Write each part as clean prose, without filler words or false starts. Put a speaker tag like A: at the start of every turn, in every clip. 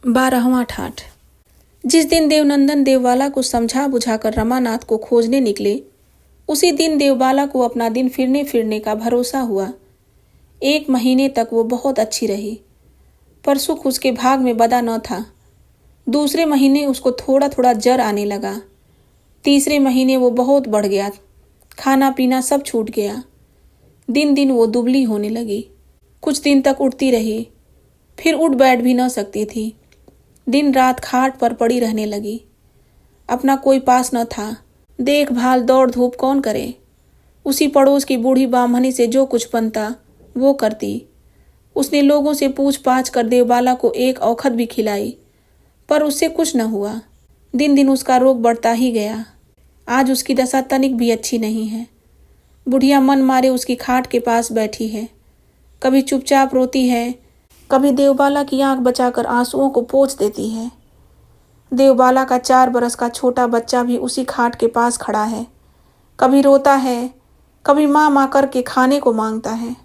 A: 12वां ठाठ। जिस दिन देवनंदन देवबाला को समझा बुझाकर रमानाथ को खोजने निकले, उसी दिन देवबाला को अपना दिन फिरने का भरोसा हुआ। 1 महीने तक वो बहुत अच्छी रही, पर सुख उसके भाग में बदा न था। दूसरे महीने उसको थोड़ा थोड़ा जर आने लगा। तीसरे महीने वो बहुत बढ़ गया, खाना पीना सब छूट गया। दिन दिन वो दुबली होने लगी। कुछ दिन तक उठती रही, फिर उठ बैठ भी न सकती थी। दिन रात खाट पर पड़ी रहने लगी। अपना कोई पास न था। देखभाल दौड़ धूप कौन करे। उसी पड़ोस की बूढ़ी बामनी से जो कुछ बनता वो करती। उसने लोगों से पूछ पाछ कर देवबाला को एक औखत भी खिलाई, पर उससे कुछ न हुआ। दिन दिन उसका रोग बढ़ता ही गया। आज उसकी दशा तनिक भी अच्छी नहीं है। बुढ़िया मन मारे उसकी खाट के पास बैठी है। कभी चुपचाप रोती है, कभी देवबाला की आंख बचाकर आंसुओं को पोंछ देती है। देवबाला का 4 बरस का छोटा बच्चा भी उसी खाट के पास खड़ा है। कभी रोता है, कभी माँ माँ करके खाने को मांगता है,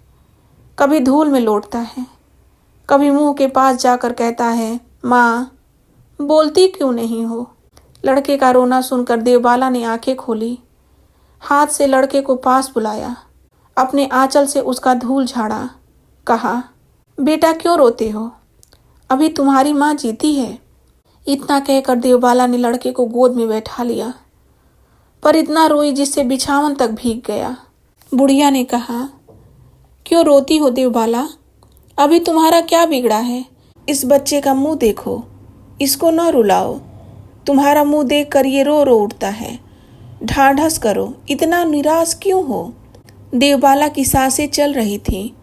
A: कभी धूल में लौटता है, कभी मुंह के पास जाकर कहता है, माँ बोलती क्यों नहीं हो। लड़के का रोना सुनकर देवबाला ने आंखें खोली। हाथ से लड़के को पास बुलाया, अपने आंचल से उसका धूल झाड़ा, कहा, बेटा क्यों रोते हो, अभी तुम्हारी माँ जीती है। इतना कहकर देवबाला ने लड़के को गोद में बैठा लिया, पर इतना रोई जिससे बिछावन तक भीग गया। बुढ़िया ने कहा, क्यों रोती हो देवबाला, अभी तुम्हारा क्या बिगड़ा है। इस बच्चे का मुंह देखो, इसको न रुलाओ। तुम्हारा मुंह देख कर ये रो रो उठता है। ढाढ़स करो, इतना निराश क्यों हो। देवबाला की सांसें चल रही थी।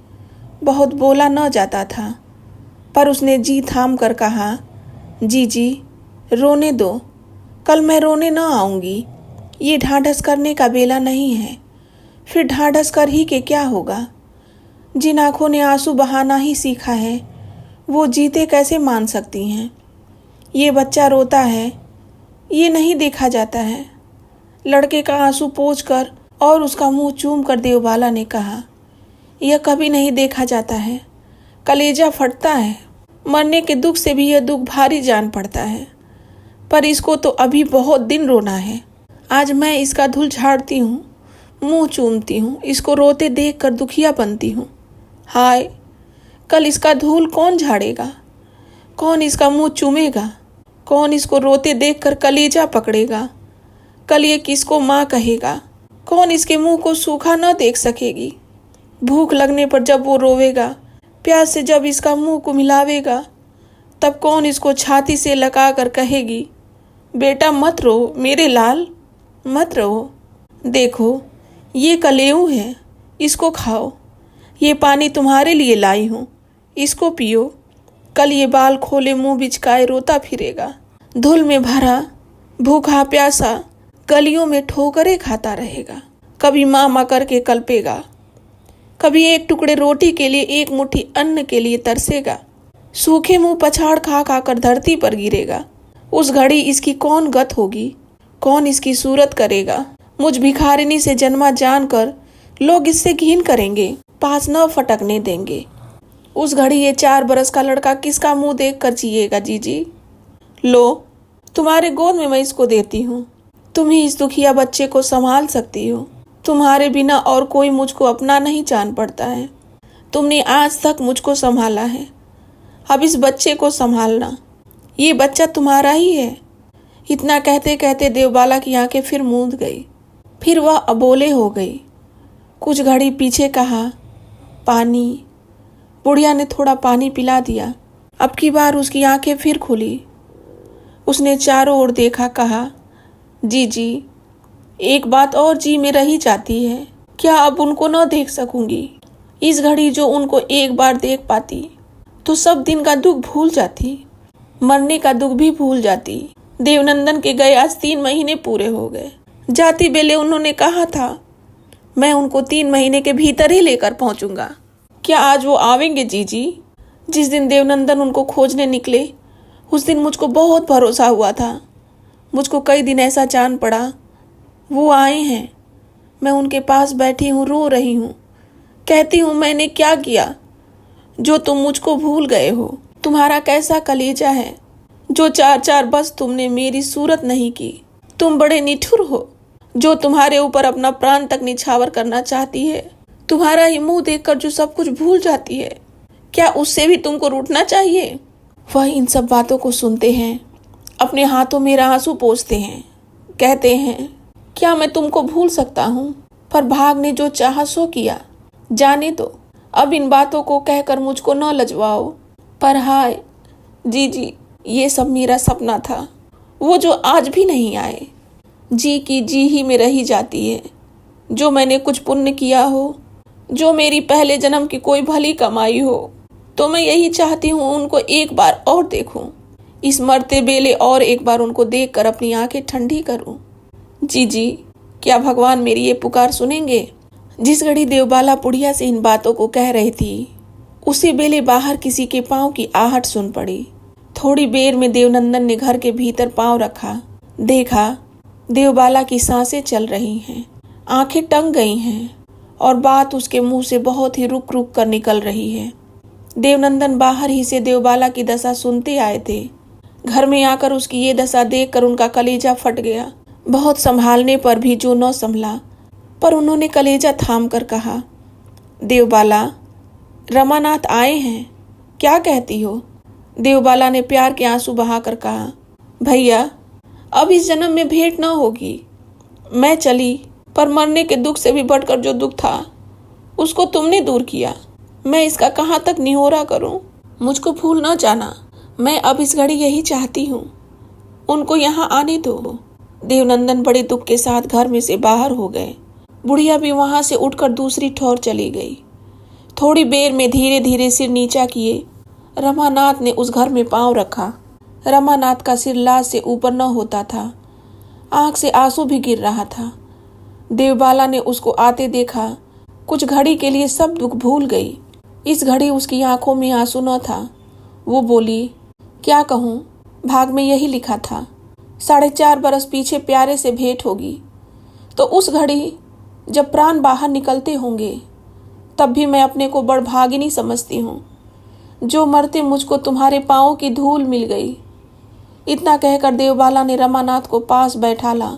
A: बहुत बोला न जाता था, पर उसने जी थाम कर कहा, जी रोने दो, कल मैं रोने न आऊँगी। ये ढाढ़स करने का बेला नहीं है। फिर ढाढ़स कर ही के क्या होगा। जिन आँखों ने आंसू बहाना ही सीखा है, वो जीते कैसे मान सकती हैं। ये बच्चा रोता है, ये नहीं देखा जाता है। लड़के का आंसू पोंछ कर और उसका मुंह चूम कर देवबाला ने कहा, यह कभी नहीं देखा जाता है। कलेजा फटता है। मरने के दुख से भी यह दुख भारी जान पड़ता है, पर इसको तो अभी बहुत दिन रोना है। आज मैं इसका धूल झाड़ती हूँ, मुंह चूमती हूँ, इसको रोते देख कर दुखिया बनती हूँ। हाय, कल इसका धूल कौन झाड़ेगा, कौन इसका मुंह चूमेगा, कौन इसको रोते देख कर कलेजा पकड़ेगा। कल ये किसको माँ कहेगा, कौन इसके मुंह को सूखा न देख सकेगी। भूख लगने पर जब वो रोवेगा, प्यास से जब इसका मुंह को मिलावेगा, तब कौन इसको छाती से लगा कर कहेगी, बेटा मत रो मेरे लाल, मत रो। देखो ये कलेऊ है, इसको खाओ। ये पानी तुम्हारे लिए लाई हूँ, इसको पियो। कल ये बाल खोले मुंह बिचकाए रोता फिरेगा। धूल में भरा, भूखा प्यासा गलियों में ठोकरे खाता रहेगा। कभी माँ माँ करके कल्पेगा, कभी एक टुकड़े रोटी के लिए, एक मुट्ठी अन्न के लिए तरसेगा। सूखे मुंह पछाड़ खा खा कर धरती पर गिरेगा। उस घड़ी इसकी कौन गत होगी, कौन इसकी सूरत करेगा। मुझ भिखारिनी से जन्मा जानकर लोग इससे घिन करेंगे, पास न फटकने देंगे। उस घड़ी ये 4 बरस का लड़का किसका मुंह देख कर जिएगा। जी लो, तुम्हारे गोद में मैं इसको देती हूँ। तुम ही इस दुखिया बच्चे को संभाल सकती हो। तुम्हारे बिना और कोई मुझको अपना नहीं जान पड़ता है। तुमने आज तक मुझको संभाला है, अब इस बच्चे को संभालना। ये बच्चा तुम्हारा ही है। इतना कहते कहते देवबाला की आंखें फिर मूंद गई। फिर वह अबोले हो गई। कुछ घड़ी पीछे कहा, पानी। बुढ़िया ने थोड़ा पानी पिला दिया। अब की बार उसकी आंखें फिर खुली। उसने चारों ओर देखा, कहा, जी एक बात और जी में रही जाती है। क्या अब उनको न देख सकूंगी। इस घड़ी जो उनको एक बार देख पाती तो सब दिन का दुख भूल जाती, मरने का दुख भी भूल जाती। देवनंदन के गए आज 3 महीने पूरे हो गए। जाती बेले उन्होंने कहा था, मैं उनको 3 महीने के भीतर ही लेकर पहुंचूंगा। क्या आज वो आवेंगे जी। जिस दिन देवनंदन उनको खोजने निकले, उस दिन मुझको बहुत भरोसा हुआ था। मुझको कई दिन ऐसा जान पड़ा वो आए हैं। मैं उनके पास बैठी हूँ, रो रही हूँ, कहती हूँ मैंने क्या किया जो तुम मुझको भूल गए हो। तुम्हारा कैसा कलेजा है, जो चार चार बस तुमने मेरी सूरत नहीं की। तुम बड़े निठुर हो, जो तुम्हारे ऊपर अपना प्राण तक निछावर करना चाहती है। तुम्हारा ही मुंह देखकर जो सब कुछ भूल जाती है, क्या उससे भी तुमको रूठना चाहिए? वह इन सब बातों को सुनते हैं, अपने हाथों में आंसू पोंछते हैं, कहते हैं, क्या मैं तुमको भूल सकता हूँ? पर भाग ने जो चाहा सो किया, जाने दो। अब इन बातों को कहकर मुझको न लजवाओ। पर हाय जी, ये सब मेरा सपना था, वो जो आज भी नहीं आए। जी की जी ही में रही जाती है। जो मैंने कुछ पुण्य किया हो, जो मेरी पहले जन्म की कोई भली कमाई हो, तो मैं यही चाहती हूँ उनको एक बार और देखूं। इस मरते बेले और एक बार उनको देखकर अपनी आंखें ठंडी करूं। जी, क्या भगवान मेरी ये पुकार सुनेंगे? जिस घड़ी देवबाला बुढ़िया से इन बातों को कह रही थी, उसी बेले बाहर किसी के पांव की आहट सुन पड़ी। थोड़ी देर में देवनंदन ने घर के भीतर पांव रखा, देखा देवबाला की सांसें चल रही हैं, आंखें टंग गई हैं और बात उसके मुंह से बहुत ही रुक रुक कर निकल रही है। देवनंदन बाहर ही से देवबाला की दशा सुनते आए थे। घर में आकर उसकी ये दशा देखकर उनका कलेजा फट गया। बहुत संभालने पर भी जो न संभला, पर उन्होंने कलेजा थाम कर कहा, देवबाला, रमानाथ आए हैं, क्या कहती हो? देवबाला ने प्यार के आंसू बहाकर कहा, भैया, अब इस जन्म में भेंट न होगी। मैं चली, पर मरने के दुख से भी बढ़कर जो दुख था, उसको तुमने दूर किया। मैं इसका कहाँ तक निहोरा करूं? मुझको भूल न जाना। मैं अब इस घड़ी यही चाहती हूँ, उनको यहाँ आने दो। देवनंदन बड़े दुख के साथ घर में से बाहर हो गए। बुढ़िया भी वहां से उठकर दूसरी ठौर चली गई। थोड़ी देर में धीरे धीरे सिर नीचा किए रमानाथ ने उस घर में पांव रखा। रमानाथ का सिर लाश से ऊपर न होता था, आंख से आंसू भी गिर रहा था। देवबाला ने उसको आते देखा, कुछ घड़ी के लिए सब दुख भूल गई। इस घड़ी उसकी आंखों में आंसू न था। वो बोली, क्या कहूँ, भाग में यही लिखा था, 4.5 बरस पीछे प्यारे से भेंट होगी। तो उस घड़ी जब प्राण बाहर निकलते होंगे, तब भी मैं अपने को बड़ भागिनी समझती हूँ, जो मरते मुझको तुम्हारे पाँव की धूल मिल गई। इतना कहकर देवबाला ने रमानाथ को पास बैठाला,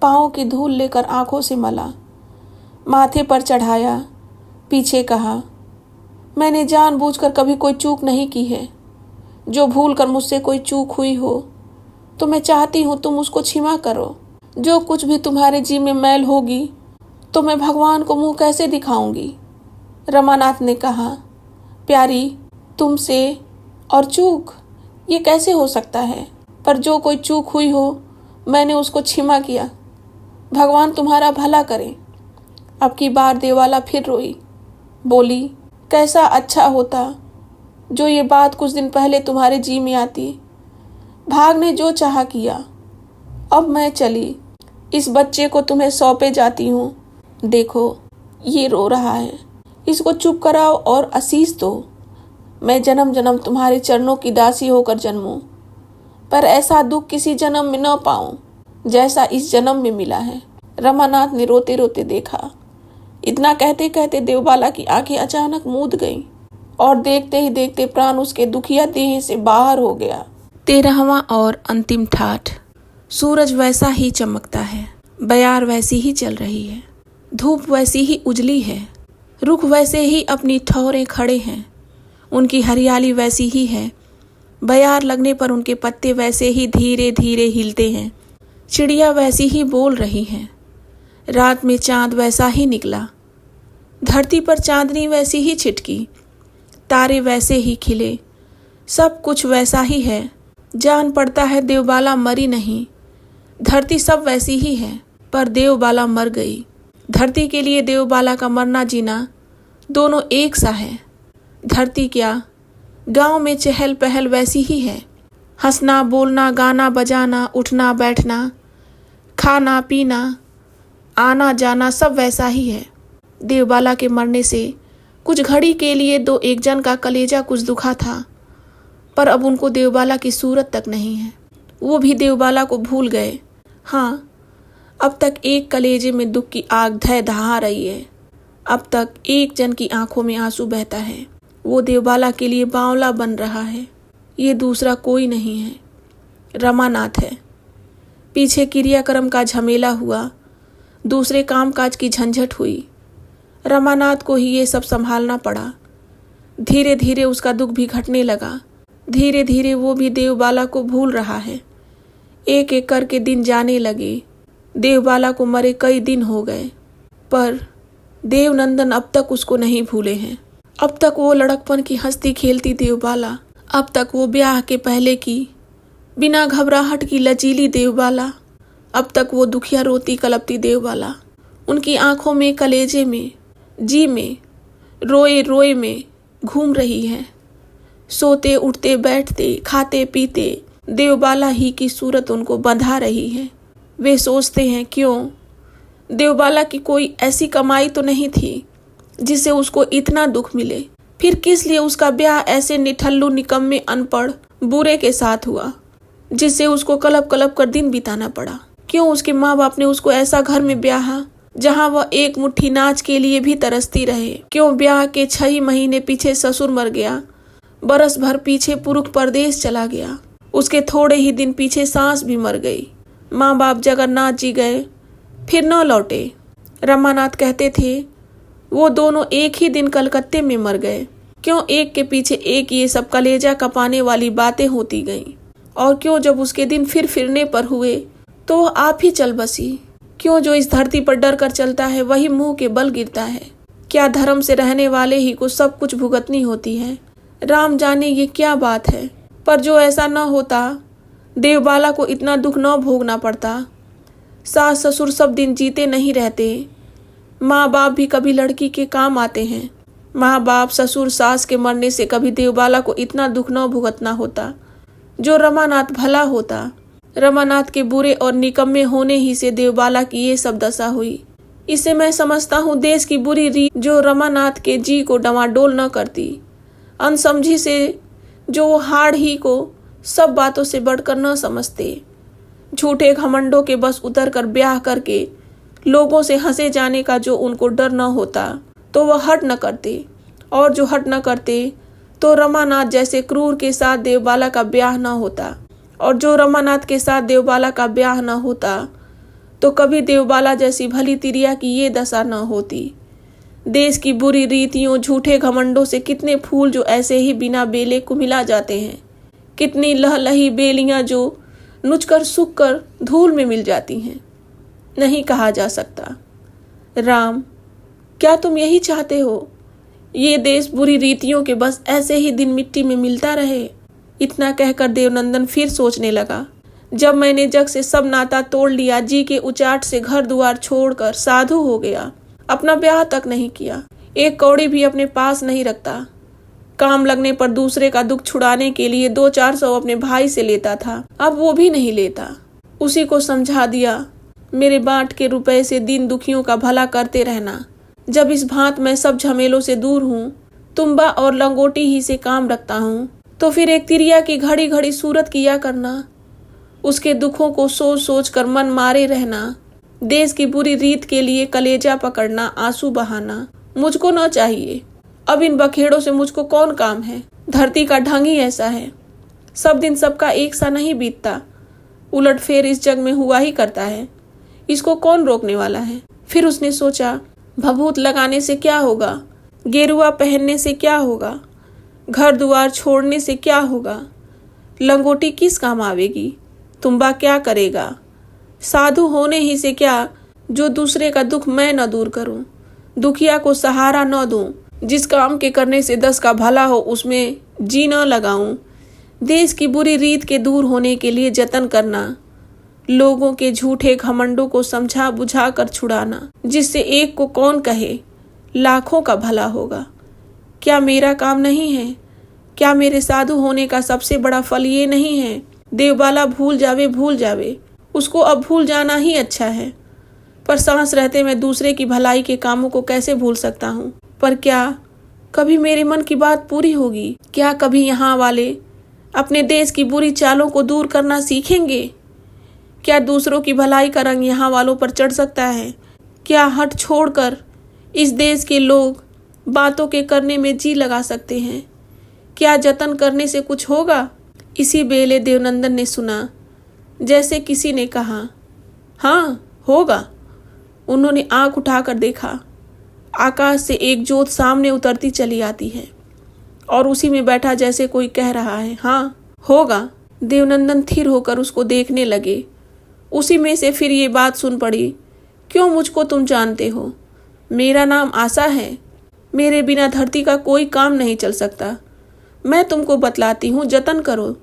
A: पाँव की धूल लेकर आंखों से मला, माथे पर चढ़ाया, पीछे कहा, मैंने जानबूझकर कभी कोई चूक नहीं की है। जो भूल कर मुझसे कोई चूक हुई हो, तो मैं चाहती हूँ तुम उसको क्षमा करो। जो कुछ भी तुम्हारे जी में मैल होगी, तो मैं भगवान को मुंह कैसे दिखाऊंगी? रमानाथ ने कहा, प्यारी, तुमसे और चूक, ये कैसे हो सकता है? पर जो कोई चूक हुई हो, मैंने उसको क्षमा किया। भगवान तुम्हारा भला करे। अब की बार देवबाला फिर रोई, बोली, कैसा अच्छा होता जो ये बात कुछ दिन पहले तुम्हारे जी में आती। भाग ने जो चाहा किया। अब मैं चली, इस बच्चे को तुम्हें सौंपे जाती हूँ। देखो, ये रो रहा है, इसको चुप कराओ और आशीष दो। मैं जन्म जन्म तुम्हारे चरणों की दासी होकर जन्मूं, पर ऐसा दुख किसी जन्म में न पाऊं जैसा इस जन्म में मिला है। रमानाथ ने रोते रोते देखा। इतना कहते कहते देवबाला की आंखें अचानक मूंद गईं और देखते ही देखते प्राण उसके दुखिया देह से बाहर हो गया। 13वां और अंतिम ठाठ। सूरज वैसा ही चमकता है, बयार वैसी ही चल रही है, धूप वैसी ही उजली है, रुख वैसे ही अपनी ठौरें खड़े हैं, उनकी हरियाली वैसी ही है, बयार लगने पर उनके पत्ते वैसे ही धीरे धीरे हिलते हैं, चिड़िया वैसी ही बोल रही हैं, रात में चांद वैसा ही निकला, धरती पर चांदनी वैसी ही छिटकी, तारे वैसे ही खिले, सब कुछ वैसा ही है। जान पड़ता है देवबाला मरी नहीं। धरती सब वैसी ही है, पर देवबाला मर गई। धरती के लिए देवबाला का मरना जीना दोनों एक सा है। धरती क्या, गांव में चहल पहल वैसी ही है, हंसना बोलना गाना बजाना उठना बैठना खाना पीना आना जाना सब वैसा ही है। देवबाला के मरने से कुछ घड़ी के लिए दो एक जन का कलेजा कुछ दुखा था, पर अब उनको देवबाला की सूरत तक नहीं है। वो भी देवबाला को भूल गए। हाँ, अब तक एक कलेजे में दुख की आग धै दहा रही है। अब तक एक जन की आंखों में आंसू बहता है। वो देवबाला के लिए बावला बन रहा है, ये दूसरा कोई नहीं है। रमानाथ है। पीछे क्रियाक्रम का झमेला हुआ, दूसरे कामकाज की झंझट हुई। रमानाथ को ही ये सब संभालना पड़ा। धीरे धीरे उसका दुख भी घटने लगा। धीरे धीरे वो भी देवबाला को भूल रहा है। एक एक करके दिन जाने लगे। देवबाला को मरे कई दिन हो गए, पर देवनंदन अब तक उसको नहीं भूले हैं। अब तक वो लड़कपन की हंसती खेलती देवबाला, अब तक वो ब्याह के पहले की बिना घबराहट की लचीली देवबाला, अब तक वो दुखिया रोती कलपती देवबाला उनकी आंखों में, कलेजे में, जी में, रोए रोए में घूम रही है। सोते उठते बैठते खाते पीते देवबाला ही की सूरत उनको बंधा रही है। वे सोचते हैं, क्यों देवबाला की कोई ऐसी कमाई तो नहीं थी जिससे उसको इतना दुख मिले। फिर किस लिए उसका ब्याह ऐसे निठल्लू निकम्मे अनपढ़ बुरे के साथ हुआ जिससे उसको कलप कलप कर दिन बिताना पड़ा। क्यों उसके माँ बाप ने उसको ऐसा घर में ब्याहा जहाँ वह एक मुट्ठी नाच के लिए भी तरसती रहे। क्यों ब्याह के 6 महीने पीछे ससुर मर गया, बरस भर पीछे पुरुष परदेश चला गया, उसके थोड़े ही दिन पीछे सास भी मर गई। माँ बाप जगन्नाथ जी गए, फिर न लौटे। रमानाथ कहते थे वो दोनों एक ही दिन कलकत्ते में मर गए। क्यों एक के पीछे एक ये सब कलेजा कपाने वाली बातें होती गईं? और क्यों जब उसके दिन फिरने पर हुए तो आप ही चल बसी? क्यों जो इस धरती पर डर कर चलता है वही मुंह के बल गिरता है? क्या धर्म से रहने वाले ही को सब कुछ भुगतनी होती है? राम जाने ये क्या बात है। पर जो ऐसा न होता, देवबाला को इतना दुख न भोगना पड़ता। सास ससुर सब दिन जीते नहीं रहते। माँ बाप भी कभी लड़की के काम आते हैं। माँ बाप ससुर सास के मरने से कभी देवबाला को इतना दुख न भुगतना होता। जो रमानाथ भला होता। रमानाथ के बुरे और निकम्मे होने ही से देवबाला की ये सब दशा हुई। इसे मैं समझता हूँ देश की बुरी रीत जो रमानाथ के जी को डवाडोल न करती। अनसमझी से जो वो हाड़ ही को सब बातों से बढ़कर न समझते। झूठे घमंडों के बस उतर कर ब्याह करके लोगों से हंसे जाने का जो उनको डर न होता तो वह हट न करते, और जो हट न करते तो रमानाथ जैसे क्रूर के साथ देवबाला का ब्याह न होता, और जो रमानाथ के साथ देवबाला का ब्याह न होता तो कभी देवबाला जैसी भली तिरिया की ये दशा न होती। देश की बुरी रीतियों, झूठे घमंडों से कितने फूल जो ऐसे ही बिना बेले कुमिला जाते हैं, कितनी लहलही बेलियां जो नुचकर सूख कर धूल में मिल जाती हैं, नहीं कहा जा सकता। राम, क्या तुम यही चाहते हो? ये देश बुरी रीतियों के बस ऐसे ही दिन मिट्टी में मिलता रहे? इतना कहकर देवनंदन फिर सोचने लगा, जब मैंने जग से सब नाता तोड़ लिया, जी के उचाट से घर द्वार छोड़कर साधु हो गया, अपना ब्याह तक नहीं किया, एक कौड़ी भी अपने पास नहीं रखता, काम लगने पर दूसरे का दुख छुड़ाने के लिए 200-400 अपने भाई से लेता था, अब वो भी नहीं लेता। उसी को समझा दिया, मेरे बांट के रुपए से दीन दुखियों का भला करते रहना। जब इस भांत मैं सब झमेलों से दूर हूँ, तुम्बा और लंगोटी ही से काम रखता हूँ, तो फिर एक तिरिया की घड़ी घड़ी सूरत किया करना, उसके दुखों को सोच सोच कर मन मारे रहना, देश की बुरी रीत के लिए कलेजा पकड़ना, आंसू बहाना मुझको न चाहिए। अब इन बखेड़ों से मुझको कौन काम है? धरती का ढंग ही ऐसा है, सब दिन सबका एक सा नहीं बीतता, उलट फेर इस जग में हुआ ही करता है, इसको कौन रोकने वाला है? फिर उसने सोचा, भभूत लगाने से क्या होगा, गेरुआ पहनने से क्या होगा, घर दुआर छोड़ने से क्या होगा, लंगोटी किस काम आवेगी, तुम्बा क्या करेगा, साधु होने ही से क्या जो दूसरे का दुख मैं न दूर करूं, दुखिया को सहारा न दूं, जिस काम के करने से 10 का भला हो उसमें जी न लगाऊं, देश की बुरी रीत के दूर होने के लिए जतन करना, लोगों के झूठे घमंडों को समझा बुझा कर छुड़ाना, जिससे एक को कौन कहे लाखों का भला होगा। क्या मेरा काम नहीं है? क्या मेरे साधु होने का सबसे बड़ा फल ये नहीं है? देवबाला भूल जावे, उसको अब भूल जाना ही अच्छा है। पर सांस रहते मैं दूसरे की भलाई के कामों को कैसे भूल सकता हूँ? पर क्या कभी मेरे मन की बात पूरी होगी? क्या कभी यहाँ वाले अपने देश की बुरी चालों को दूर करना सीखेंगे? क्या दूसरों की भलाई का रंग यहाँ वालों पर चढ़ सकता है? क्या हट छोड़कर इस देश के लोग बातों के करने में जी लगा सकते हैं? क्या जतन करने से कुछ होगा? इसी बेले देवनंदन ने सुना जैसे किसी ने कहा, हाँ होगा। उन्होंने आंख उठाकर देखा। आकाश से एक जोत सामने उतरती चली आती है और उसी में बैठा जैसे कोई कह रहा है, हाँ होगा। देवनंदन थिर होकर उसको देखने लगे। उसी में से फिर ये बात सुन पड़ी, क्यों मुझको तुम जानते हो? मेरा नाम आशा है। मेरे बिना धरती का कोई काम नहीं चल सकता। मैं तुमको बतलाती हूँ, जतन करो।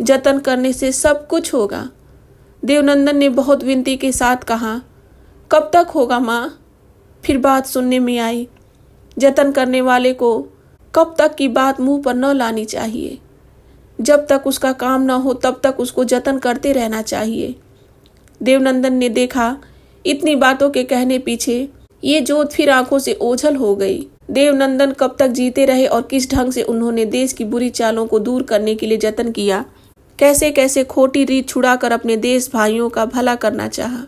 A: जतन करने से सब कुछ होगा। देवनंदन ने बहुत विनती के साथ कहा, कब तक होगा माँ? फिर बात सुनने में आई, जतन करने वाले को कब तक की बात मुंह पर न लानी चाहिए। जब तक उसका काम न हो तब तक उसको जतन करते रहना चाहिए। देवनंदन ने देखा, इतनी बातों के कहने पीछे ये जोत फिर आंखों से ओझल हो गई। देवनंदन कब तक जीते रहे और किस ढंग से उन्होंने देश की बुरी चालों को दूर करने के लिए जतन किया, कैसे कैसे खोटी रीत छुड़ाकर अपने देश भाइयों का भला करना चाहा।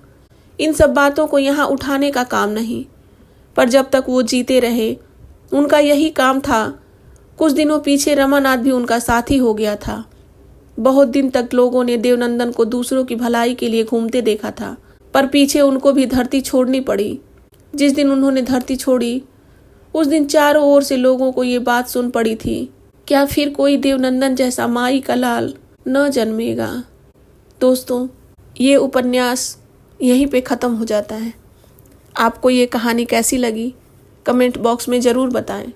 A: इन सब बातों को यहाँ उठाने का काम नहीं, पर जब तक वो जीते रहे उनका यही काम था। कुछ दिनों पीछे रमानाथ भी उनका साथी हो गया था। बहुत दिन तक लोगों ने देवनंदन को दूसरों की भलाई के लिए घूमते देखा था, पर पीछे उनको भी धरती छोड़नी पड़ी। जिस दिन उन्होंने धरती छोड़ी उस दिन चारों ओर से लोगों को ये बात सुन पड़ी थी, क्या फिर कोई देवनंदन जैसा माई का लाल न जन्मेगा। दोस्तों, ये उपन्यास यहीं पे ख़त्म हो जाता है। आपको ये कहानी कैसी लगी कमेंट बॉक्स में ज़रूर बताएं।